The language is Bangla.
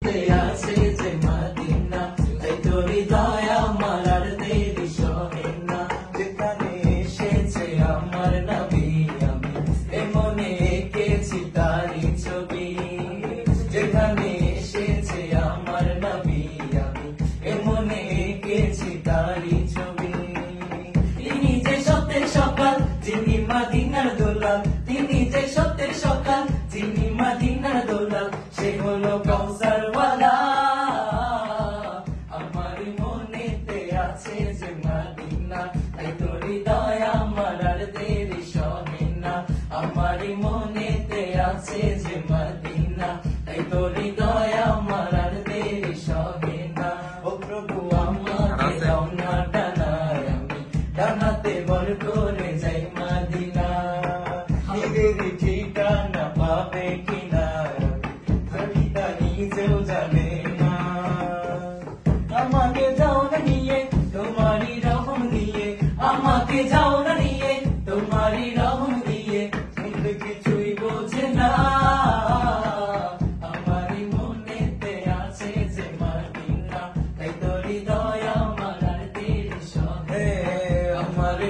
আছে যে মদিনা, তাই তোর হৃদয় আমার আর দেরি সহে না। যেখানে এসেছে আমার নবী, আমি এমনে এঁকেছি তারই ছবি। যেখানে এসেছে আমার নবী, আমি এমনে এঁকেছি তারই ছবি। তিনি যে সত্যের সকাল, যিনি মদিনার দোলাল, তিনি যে সত্যের সকাল, যিনি মদিনার দোলাল, সে হলো কাউসার ওয়ালা। আমার মনেতে আছে যে মদিনা, তাই তোর হৃদয় আমার আর দেরি সহে না। আমার মনেতে আছে যে মদিনা, তাই তোর হৃদয় আমার আর দেরি সহে না। ও প্রভু আমাকে দাও না ডানায়, আমি ডানাতে বর করে যাই মদিনা। নিজের ঠিকানা পাবে কিনা আমি তা নিজেও জানে না। আমাকে যাও না নিয়ে তোমারই রহম দিয়ে, আমাকে যাও না নিয়ে তোমারই রহম দিয়ে, কিন্তু কিছুই বোঝে না। আমারই মনেতে আছে যে মদিনা, তাই তোর হৃদয় আমার আর দেরি সহে। আমার